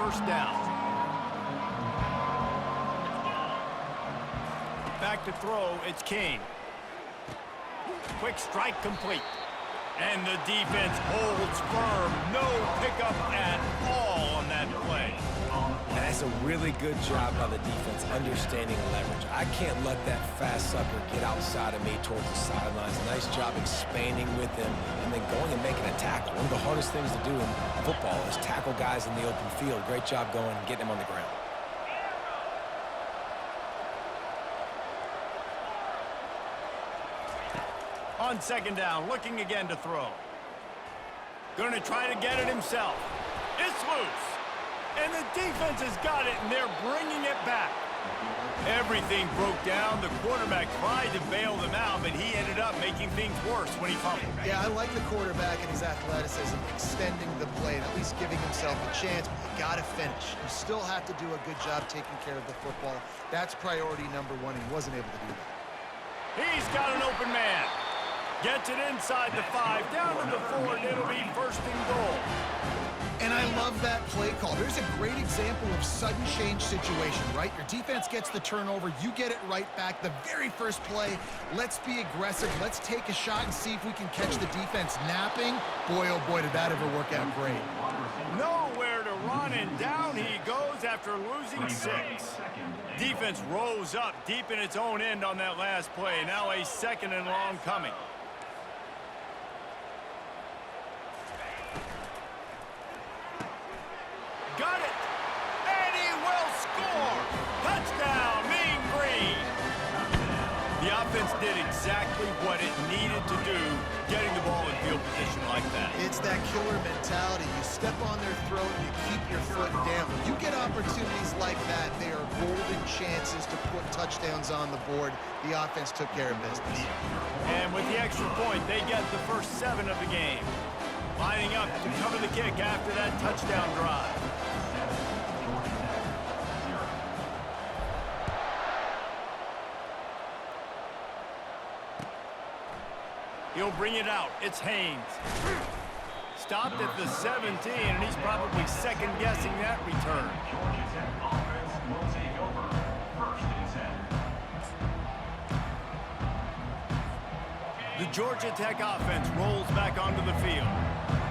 first down. Back to throw, it's King. Quick strike complete. And the defense holds firm. No pickup at all on that play. And that's a really good job by the defense understanding leverage. I can't let that fast sucker get outside of me towards the sidelines. Nice job expanding with him and then going and making a tackle. One of the hardest things to do in football is tackle guys in the open field. Great job going and getting him on the ground. On second down, looking again to throw. Going to try to get it himself. It's loose. And the defense has got it, and they're bringing it back. Everything broke down. The quarterback tried to bail them out, but he ended up making things worse when he fumbled. Yeah, I like the quarterback and his athleticism, extending the play and at least giving himself a chance, but you got to finish. You still have to do a good job taking care of the football. That's priority number one, and he wasn't able to do that. He's got an open man. Gets it inside the 5, down to the 4, and it'll be first and goal. And I love that play call. There's a great example of sudden change situation, right? Your defense gets the turnover, you get it right back. The very first play, let's be aggressive. Let's take a shot and see if we can catch the defense napping. Boy, oh boy, did that ever work out great. Nowhere to run, and down he goes after losing 6. Defense rose up deep in its own end on that last play. Now a second and long coming. Got it! And he will score! Touchdown, Mean Green! The offense did exactly what it needed to do, getting the ball in field position like that. It's that killer mentality. You step on their throat, you keep your foot down. When you get opportunities like that, they are golden chances to put touchdowns on the board. The offense took care of business. And with the extra point, they get the first 7 of the game. Lining up to cover the kick after that touchdown drive. He'll bring it out. It's Haynes. Stopped at the 17, and he's probably second-guessing that return. The Georgia Tech offense rolls back onto the field.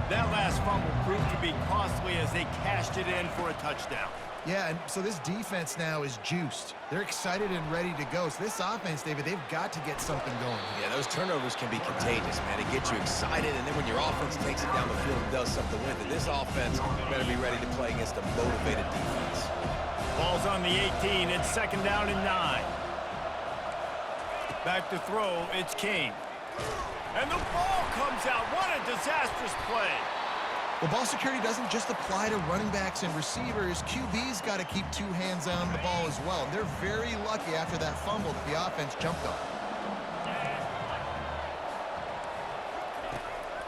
That last fumble proved to be costly as they cashed it in for a touchdown. Yeah, and so this defense now is juiced. They're excited and ready to go. So this offense, David, they've got to get something going. Yeah, those turnovers can be contagious, man. It gets you excited, and then when your offense takes it down the field and does something with it, this offense better be ready to play against a motivated defense. Ball's on the 18. It's second down and 9. Back to throw. It's King. And the ball comes out. What a disastrous play. Well, ball security doesn't just apply to running backs and receivers. QB's got to keep 2 hands on the ball as well. They're very lucky after that fumble that the offense jumped on.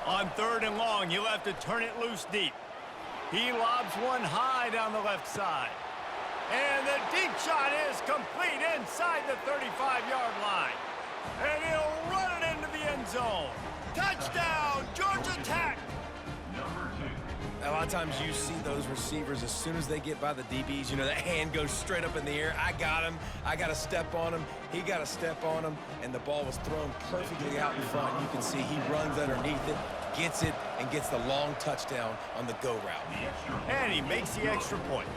On 3rd and long, he'll have to turn it loose deep. He lobs one high down the left side. And the deep shot is complete inside the 35-yard line. And he'll run it into the end zone. Touchdown, Georgia Tech! A lot of times you see those receivers, as soon as they get by the DBs, you know, that hand goes straight up in the air. I got him. I got to step on him. He got to step on him. And the ball was thrown perfectly out in front. You can see he runs underneath it, gets it, and gets the long touchdown on the go route. And he makes the extra point.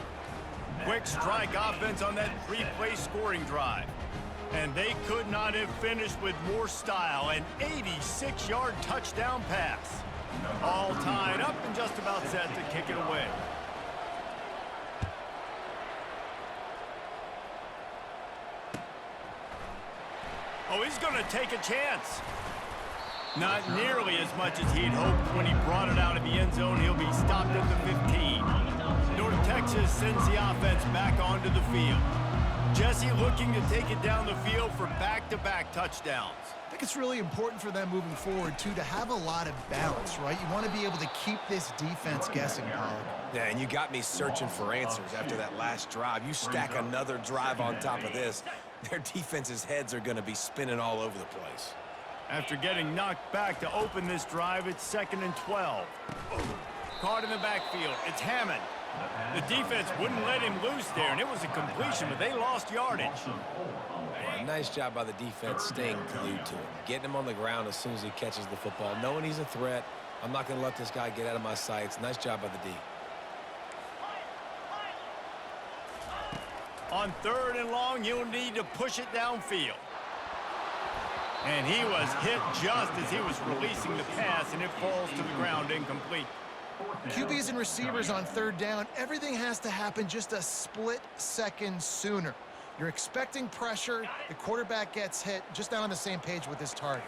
Quick strike offense on that 3-play scoring drive. And they could not have finished with more style. An 86-yard touchdown pass. All tied up and just about set to kick it away. Oh, he's going to take a chance. Not nearly as much as he'd hoped when he brought it out of the end zone. He'll be stopped at the 15. North Texas sends the offense back onto the field. Jesse looking to take it down the field for back-to-back touchdowns. I think it's really important for them moving forward, too, to have a lot of balance, right? You want to be able to keep this defense guessing, Pollard. Yeah, and you got me searching for answers after that last drive. You stack another drive on top of this, their defense's heads are going to be spinning all over the place. After getting knocked back to open this drive, it's 2nd and 12. Caught in the backfield. It's Hammond. The defense wouldn't let him loose there, and it was a completion, but they lost yardage. Yeah, nice job by the defense staying glued to him, getting him on the ground as soon as he catches the football, knowing he's a threat. I'm not going to let this guy get out of my sights. Nice job by the D. On 3rd and long, you'll need to push it downfield. And he was hit just as he was releasing the pass, and it falls to the ground incomplete. QBs and receivers on 3rd down, everything has to happen just a split second sooner. You're expecting pressure, the quarterback gets hit, just not on the same page with his target.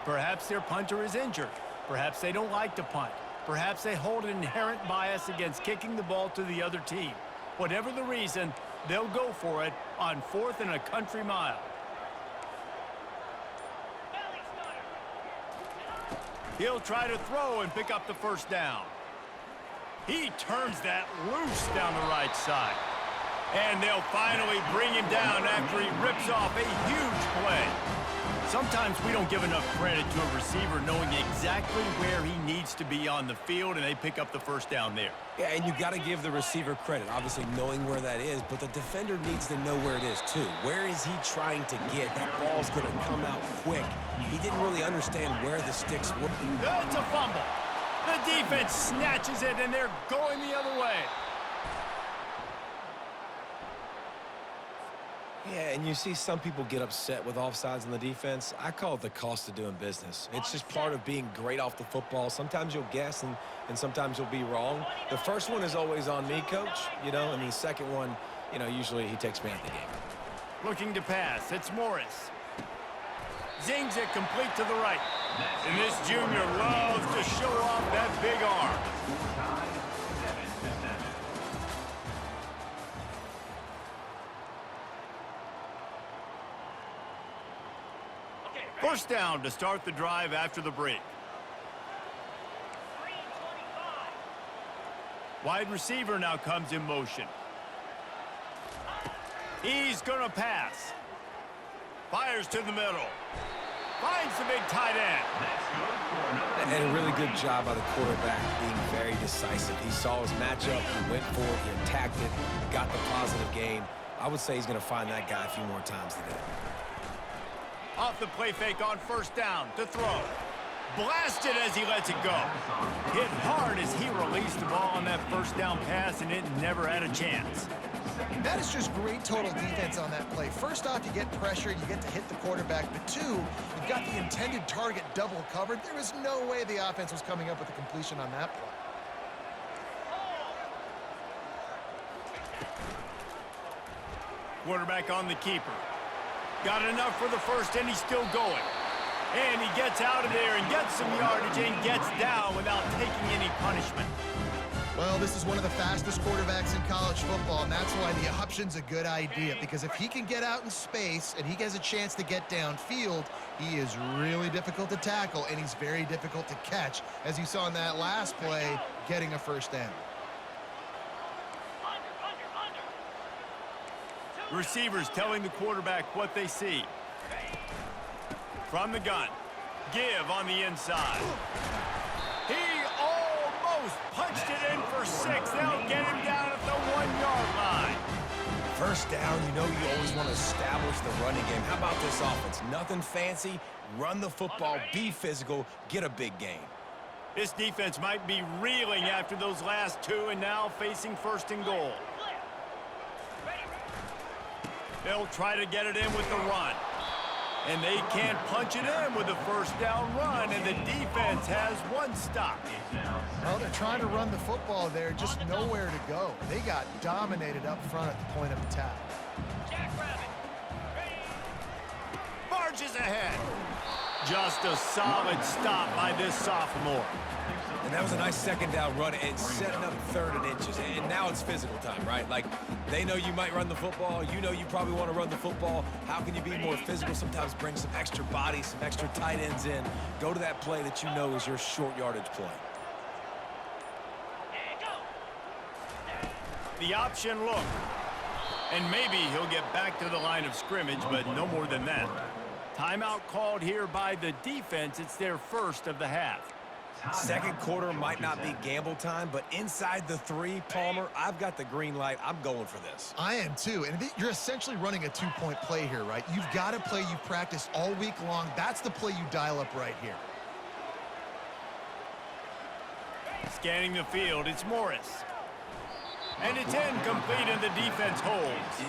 Perhaps their punter is injured. Perhaps they don't like to punt. Perhaps they hold an inherent bias against kicking the ball to the other team. Whatever the reason, they'll go for it on 4th and a country mile. He'll try to throw and pick up the 1st down. He turns that loose down the right side. And they'll finally bring him down after he rips off a huge play. Sometimes we don't give enough credit to a receiver knowing exactly where he needs to be on the field, and they pick up the 1st down there. Yeah, and you got to give the receiver credit, obviously knowing where that is, but the defender needs to know where it is too. Where is he trying to get? That ball's going to come out quick. He didn't really understand where the sticks were. It's a fumble. The defense snatches it, and they're going the other way. Yeah, and you see some people get upset with offsides on the defense. I call it the cost of doing business. It's just part of being great off the football. Sometimes you'll guess, and sometimes you'll be wrong. The first one is always on me, Coach, and the second one, usually he takes me out of the game. Looking to pass, it's Morris. Zings it complete to the right. And this junior loves to show off that big arm. First down to start the drive after the break. Wide receiver now comes in motion. He's going to pass. Fires to the middle. Finds the big tight end. And a really good job by the quarterback being very decisive. He saw his matchup, he went for it, he attacked it, got the positive gain. I would say he's going to find that guy a few more times today. Off the play fake on 1st down to throw. Blasted as he lets it go. Hit hard as he released the ball on that 1st down pass, and it never had a chance. That is just great total defense on that play. First off, you get pressure, you get to hit the quarterback, but 2, you've got the intended target double covered. There was no way the offense was coming up with a completion on that play. Quarterback on the keeper. Got enough for the 1st, and he's still going. And he gets out of there and gets some yardage and gets down without taking any punishment. Well, this is one of the fastest quarterbacks in college football, and that's why the option's a good idea, because if he can get out in space and he has a chance to get downfield, he is really difficult to tackle, and he's very difficult to catch, as you saw in that last play, getting a 1st down. Receivers telling the quarterback what they see. From the gun. Give on the inside. He almost punched it in for 6. They'll get him down at the 1-yard line. 1st down, you always want to establish the running game. How about this offense? Nothing fancy. Run the football, be physical, get a big gain. This defense might be reeling after those last 2 and now facing 1st and goal. They'll try to get it in with the run. And they can't punch it in with a 1st down run, and the defense has 1 stop. Well, they're trying to run the football there, just nowhere to go. They got dominated up front at the point of attack. Marches ahead. Just a solid stop by this sophomore. And that was a nice 2nd down run and setting up 3rd and inches. And now it's physical time, right? Like, they know you might run the football. You know you probably want to run the football. How can you be more physical? Sometimes bring some extra bodies, some extra tight ends in. Go to that play that you know is your short yardage play. The option look. And maybe he'll get back to the line of scrimmage, but no more than that. Timeout called here by the defense. It's their 1st of the half. Second quarter might not be gamble time, but inside the 3, Palmer, I've got the green light. I'm going for this. I am too, and you're essentially running a 2-point play here, right? You've got a play you've practiced all week long. That's the play you dial up right here. Scanning the field, it's Morris. And it's incomplete, and the defense holds.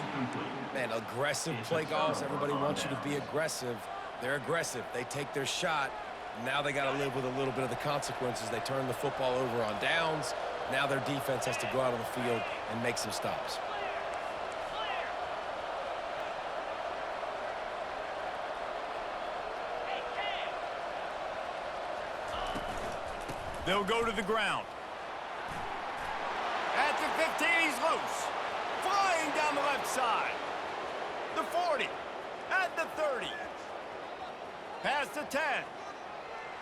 Man, aggressive play calls. Everybody wants you to be aggressive. They're aggressive. They take their shot. Now they got to live with a little bit of the consequences. They turn the football over on downs. Now their defense has to go out on the field and make some stops. They'll go to the ground. At the 15, he's loose. Flying down the left side. The 40. At the 30. Past the 10.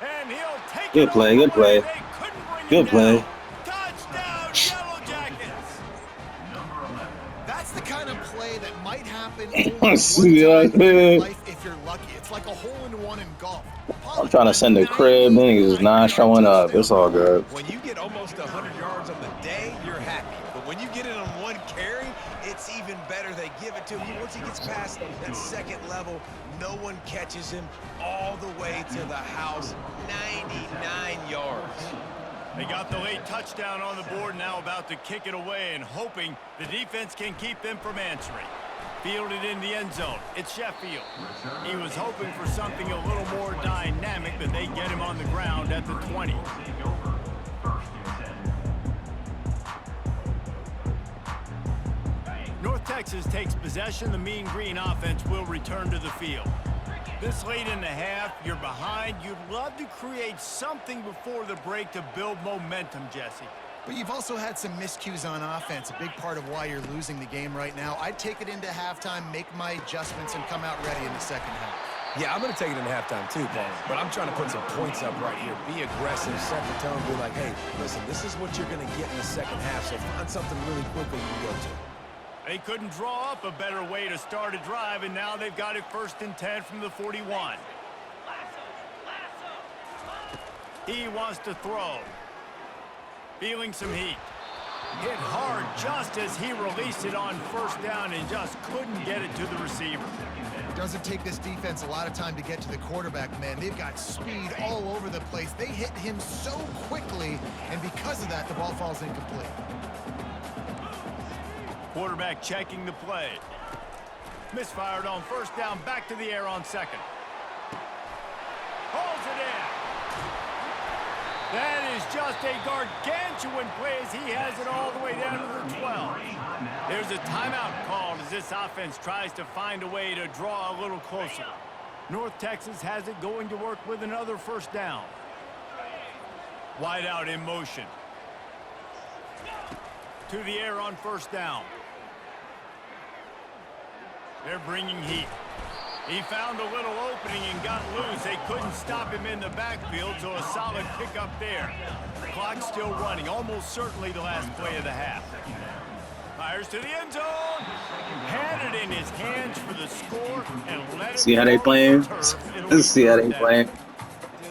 And he'll take Good it play, all good the play. way. They couldn't bring Good it play. down. Touchdown, Yellow Jackets. That's the kind of play that might happen Yeah, only one time in man. your life if you're lucky. It's like a hole-in-one in golf. I'm trying to send a crib, then he's just not showing up. It's all good. When you get almost 100 yards on the day, you're happy. But when you get it on one carry, it's even better. They give it to him. Once he gets past that second level, no one catches him all the way to the house. 99 yards. They got the late touchdown on the board, now about to kick it away and hoping the defense can keep them from answering. Fielded in the end zone. It's Sheffield. He was hoping for something a little more dynamic, but they get him on the ground at the 20. North Texas takes possession. The Mean Green offense will return to the field. This late in the half, you're behind. You'd love to create something before the break to build momentum, Jesse. But you've also had some miscues on offense, a big part of why you're losing the game right now. I'd take it into halftime, make my adjustments, and come out ready in the second half. Yeah, I'm going to take it into halftime too, Paul. But I'm trying to put some points up right here. Be aggressive, set the tone, be like, hey, listen, this is what you're going to get in the second half, so find something really quickly you can go to. They couldn't draw up a better way to start a drive, and now they've got it 1st and 10 from the 41. He wants to throw. Feeling some heat. Hit hard just as he released it on 1st down and just couldn't get it to the receiver. Doesn't take this defense a lot of time to get to the quarterback, man. They've got speed all over the place. They hit him so quickly, and because of that, the ball falls incomplete. Quarterback checking the play. Misfired on 1st down, back to the air on 2nd. Holds it in. That is just a gargantuan play as he has it all the way down to the 12. There's a timeout called as this offense tries to find a way to draw a little closer. North Texas has it going to work with another 1st down. Wide out in motion. To the air on 1st down. They're bringing heat. He found a little opening and got loose. They couldn't stop him in the backfield, so a solid pickup there. The clock's still running, almost certainly the last play of the half. Fires to the end zone. Had it in his hands for the score and let it See how they playing? See how they playing?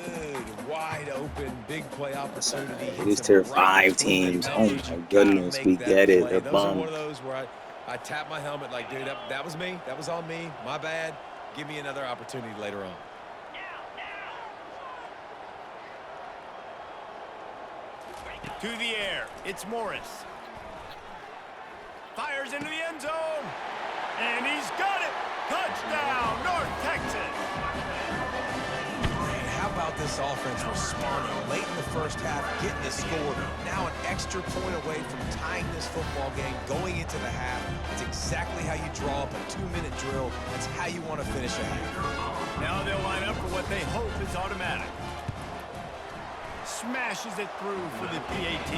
Good, wide open, big play opportunity. These tier 5 teams. Oh my goodness, we get it. They're Those are bummed. one of those where I tap my helmet like, dude, that was me. That was on me. My bad. Give me another opportunity later on. To the air. It's Morris. Fires into the end zone. And he's got it. Touchdown, North Texas. How about this offense responding late in the 1st half, getting the score. Now an extra point away from tying this football game, going into the half. It's exactly how you draw up a 2-minute drill. That's how you want to finish a half. Now they'll line up for what they hope is automatic. Smashes it through for the PAT.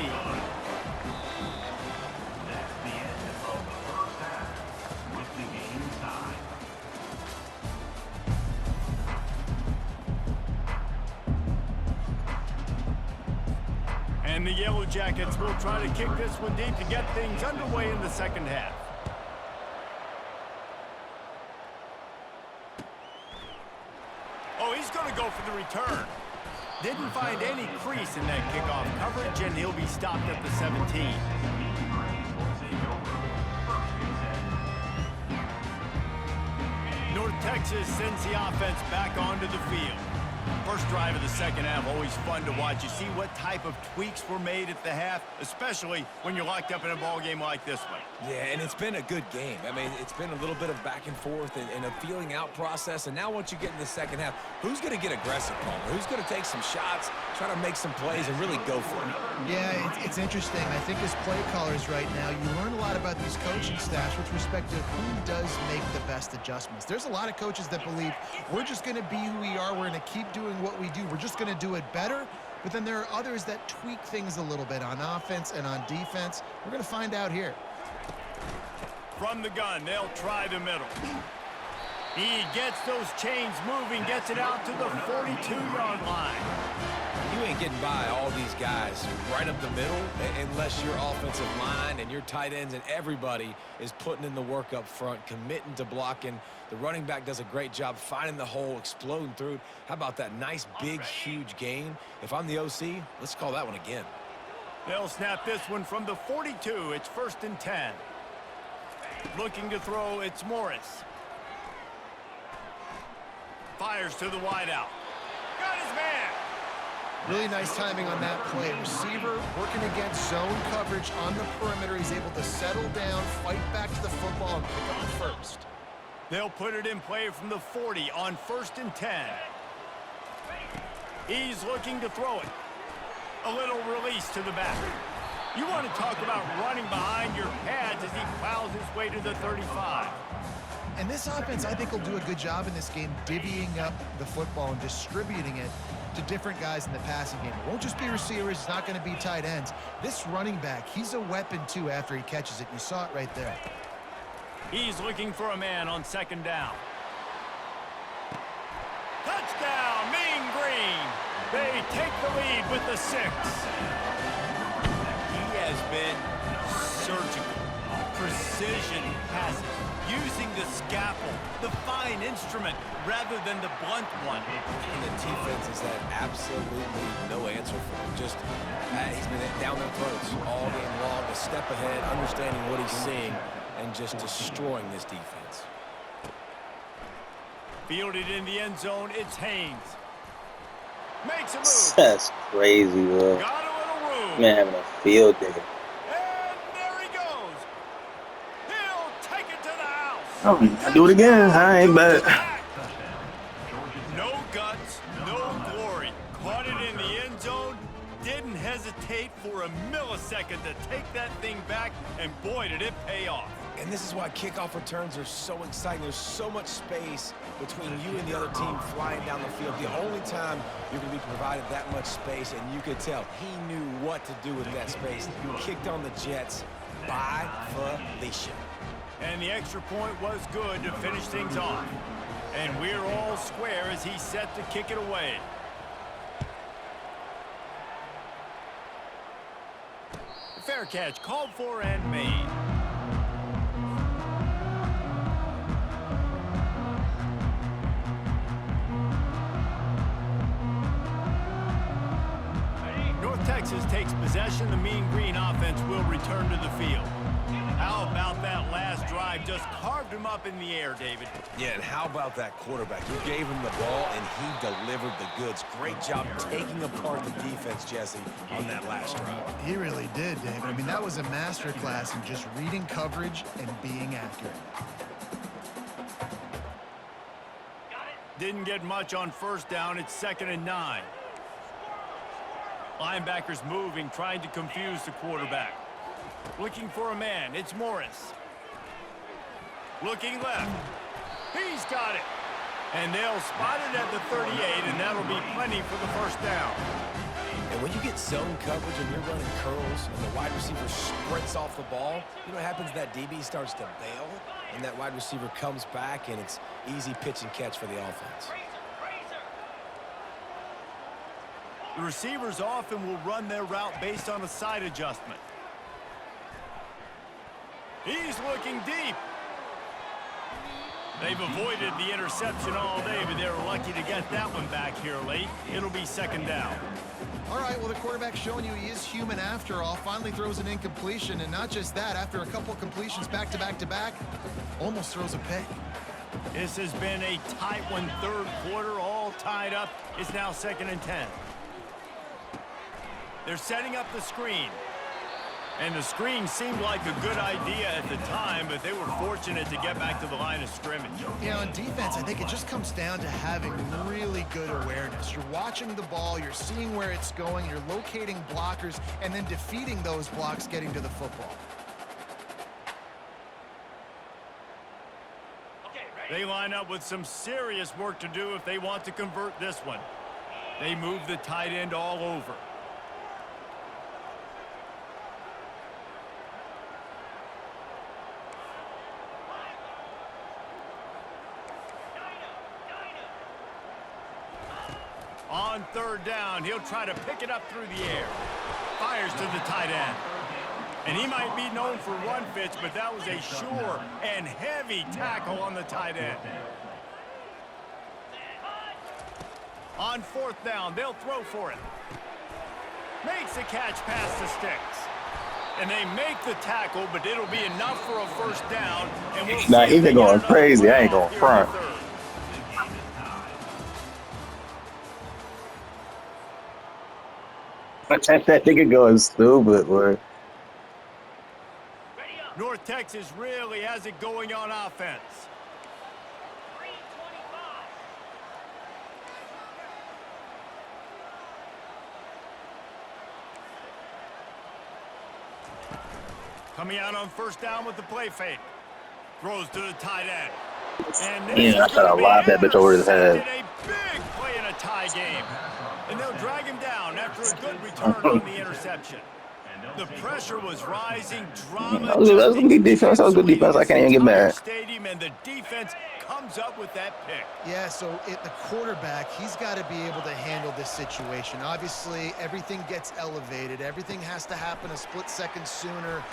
That's the end of the 1st half. With the game tied. And the Yellow Jackets will try to kick this one deep to get things underway in the second half. Oh, he's going to go for the return. Didn't find any crease in that kickoff coverage, and he'll be stopped at the 17. North Texas sends the offense back onto the field. First drive of the second half, always fun to watch. You see what type of tweaks were made at the half, especially when you're locked up in a ball game like this one. Yeah, and it's been a good game. I mean, it's been a little bit of back and forth and a feeling out process. And now once you get in the second half, who's going to get aggressive, Palmer? Who's going to take some shots, try to make some plays, and really go for it? Yeah, it's interesting. I think as play callers right now, you learn a lot about these coaching staffs with respect to who does make the best adjustments. There's a lot of coaches that believe we're just going to be who we are. We're going to keep doing what we do. We're just going to do it better. But then there are others that tweak things a little bit on offense and on defense. We're going to find out here. From the gun, they'll try the middle. He gets those chains moving, gets it out to the 42-yard line. You ain't getting by all these guys right up the middle unless your offensive line and your tight ends and everybody is putting in the work up front, committing to blocking. The running back does a great job finding the hole, exploding through. How about that nice, big, huge gain? If I'm the OC, let's call that one again. They'll snap this one from the 42. It's 1st and 10. Looking to throw, it's Morris. Fires to the wideout. Got his man. Really nice timing on that play. Receiver working against zone coverage on the perimeter. He's able to settle down, fight back to the football, and pick up the first. They'll put it in play from the 40 on 1st and 10. He's looking to throw it. A little release to the back. You want to talk about running behind your pads as he plows his way to the 35. And this offense, I think, will do a good job in this game divvying up the football and distributing it to different guys in the passing game. It won't just be receivers. It's not going to be tight ends. This running back, he's a weapon, too, after he catches it. You saw it right there. He's looking for a man on 2nd down. Touchdown, Mean Green. They take the lead with the 6. He has been surgical, precision passes, using the scalpel, the fine instrument, rather than the blunt one. And the defense has had absolutely no answer for him. Just, he's been down their throats all game long, a step ahead, understanding what he's seeing, and just destroying this defense. Fielded in the end zone, it's Haynes. Makes a move. That's crazy, bro. Got a little room. Man having a field day. And there he goes. He'll take it to the house. Oh, I do it again. I ain't bad. No guts, no glory. Caught it in the end zone. Didn't hesitate for a millisecond to take that thing back, and boy, did it pay off. And this is why kickoff returns are so exciting. There's so much space between you and the other team flying down the field. The only time you're going to be provided that much space, and you could tell he knew what to do with that space. He kicked on the Jets by Felicia. And the extra point was good to finish things off. And we're all square as he's set to kick it away. Fair catch called for and made. North Texas takes possession. The Mean Green offense will return to the field. How about that last drive? Just carved him up in the air, David. Yeah, and how about that quarterback? You gave him the ball, and he delivered the goods. Great job taking apart the defense, Jesse, on that last drive. He really did, David. I mean, that was a masterclass in just reading coverage and being accurate. Didn't get much on 1st down. It's 2nd and 9. Linebackers moving, trying to confuse the quarterback. Looking for a man. It's Morris. Looking left. He's got it. And they'll spot it at the 38, and that'll be plenty for the 1st down. And when you get zone coverage and you're running curls and the wide receiver sprints off the ball, you know what happens? That DB starts to bail, and that wide receiver comes back, and it's easy pitch and catch for the offense. The receivers often will run their route based on a side adjustment. He's looking deep. They've avoided the interception all day, but they were lucky to get that one back here late. It'll be second down. All right, well, the quarterback's showing you he is human after all. Finally throws an incompletion, and not just that, after a couple completions back-to-back, almost throws a pick. This has been a tight one, third quarter, all tied up. It's now 2nd and 10. They're setting up the screen. And the screen seemed like a good idea at the time, but they were fortunate to get back to the line of scrimmage. You know, in defense, I think it just comes down to having really good awareness. You're watching the ball, you're seeing where it's going, you're locating blockers, and then defeating those blocks getting to the football. They line up with some serious work to do if they want to convert this one. They move the tight end all over. On 3rd down, he'll try to pick it up through the air. Fires to the tight end. And he might be known for run fits, but that was a sure and heavy tackle on the tight end. On 4th down, they'll throw for it. Makes a catch past the sticks. And they make the tackle, but it'll be enough for a 1st down. And we'll Nah, he's been going crazy. I ain't going front. That nigga going stupid, boy. North Texas really has it going on offense. Coming out on 1st down with the play fake. Throws to the tight end. And Yeah, I tried to lob that bitch over his head. A big play in a tie game. And they'll drag him down after a good return on the interception. The pressure was rising, drama. That was good defense. That was good defense. I can't even get mad. Stadium, and the defense comes up with that pick. Yeah, so at the quarterback, he's got to be able to handle this situation. Obviously, everything gets elevated. Everything has to happen a split second sooner.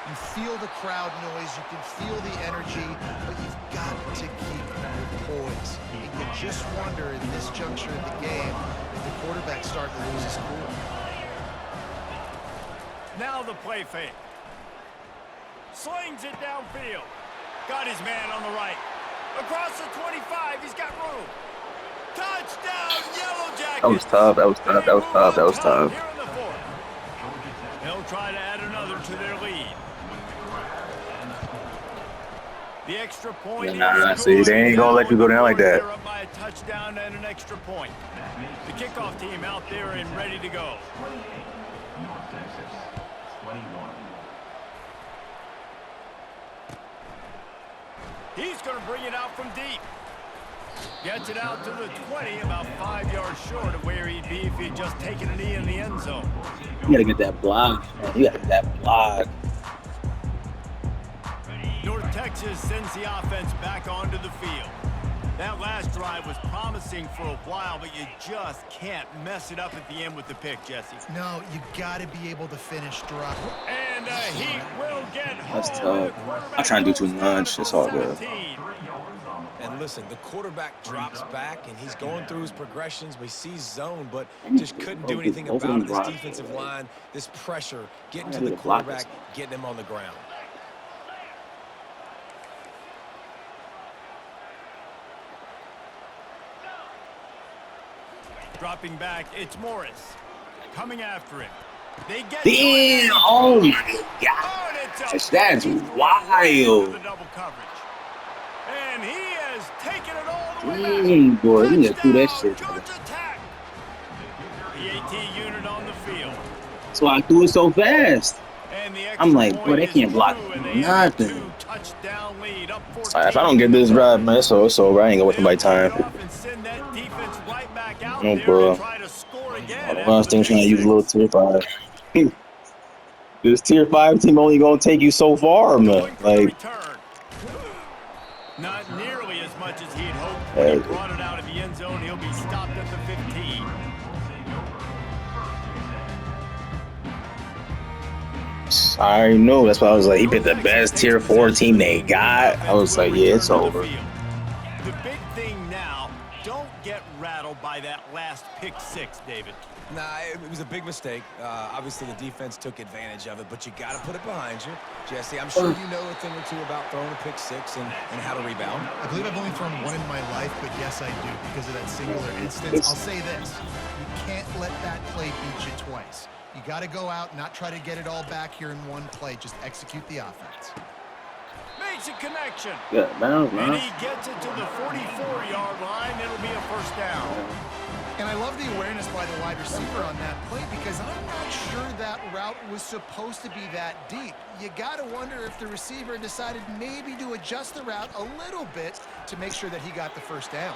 You feel the crowd noise. You can feel the energy, but you've got to keep your poise. And you just wonder in this juncture of the game if the quarterback's starting to lose his cool. Now the play fake. Slings it downfield. Got his man on the right. Across the 25, he's got room. Touchdown, Yellow Jackets. That was tough. That was tough. That was tough. That was tough. Here in the 4th. They'll try to add another to their lead. The extra point. Nah, see, they ain't gonna let you go down like that. They're up by a touchdown and an extra point. The kickoff team out there and ready to go. North Texas, 21. He's going to bring it out from deep. Gets it out to the 20, about 5 yards short of where he'd be if he'd just taken a knee in the end zone. You gotta get that block, man. You gotta get that block. North Texas sends the offense back onto the field. That last drive was promising for a while, but you just can't mess it up at the end with the pick, Jesse. No, you got to be able to finish strong. And he will get home. That's tough. I'm trying to do too much. It's all good. And listen, the quarterback drops back, and he's going through his progressions. We see zone, but just couldn't do anything about it. This defensive line, this pressure, getting to the quarterback, getting him on the ground. Dropping back, it's Morris. Coming after him. They get Damn! Oh my gosh, that's wild. The double coverage. And he has taken it all the way back. Dang, boy, you gotta do that shit. Georgia Tech. The AT unit on the field. That's why I threw it so fast. And the I'm like, extra boy, they point can't is block through, and they have a nothing. two-touchdown lead, up 14. Sorry, if I don't get this drive, man, it's over. I ain't gonna waste my time. No, bro. I was thinking trying to use a little tier 5. This tier 5 team only gonna take you so far, man. Like, not nearly as much as he'd hoped. When he brought it out of the end zone, he'll be stopped at the 15. I already know. That's why I was like, he picked the best tier 4 team they got. I was like, yeah, it's over. pick six, David. Nah, it was a big mistake. Obviously, the defense took advantage of it, but you got to put it behind you. Jesse, I'm sure you know a thing or two about throwing a pick six and how to rebound. I believe I've only thrown one in my life, but yes, I do because of that singular instance. I'll say this. You can't let that play beat you twice. You got to go out, not try to get it all back here in one play. Just execute the offense. Makes a connection. Yeah, bounce, And man. he gets it to the 44-yard line. It'll be a first down. And I love the awareness by the wide receiver on that play because I'm not sure that route was supposed to be that deep. You got to wonder if the receiver decided maybe to adjust the route a little bit to make sure that he got the first down.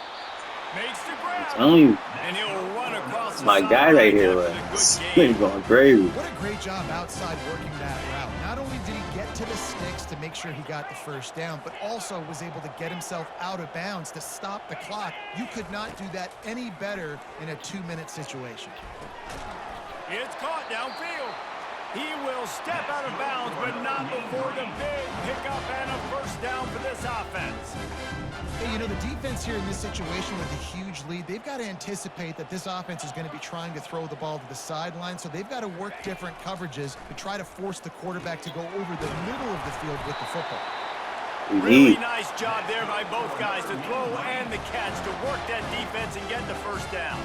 Makes the grab. Telling you, And he'll run across the my guy right here, He's he's going crazy. What a great job outside working that route. Not only did he get to the sticks to make sure he got the first down, but also was able to get himself out of bounds to stop the clock. You could not do that any better in a 2-minute situation. It's caught downfield. He will step out of bounds, but not before the big pickup and a first down for this offense. Hey, you know, the defense here in this situation with a huge lead, they've got to anticipate that this offense is going to be trying to throw the ball to the sideline, so they've got to work different coverages to try to force the quarterback to go over the middle of the field with the football. Really nice job there by both guys to throw and the catch to work that defense and get the first down.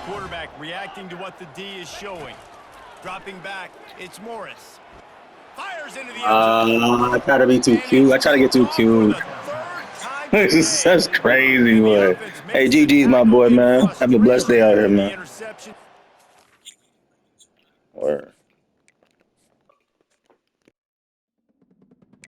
Quarterback reacting to what the D is showing. Dropping back, it's Morris. Fires into the end zone. I try to be too cute. I try to get too cute. That's crazy, boy. Hey, GG's my boy, man. Have a blessed day out here, man. Word.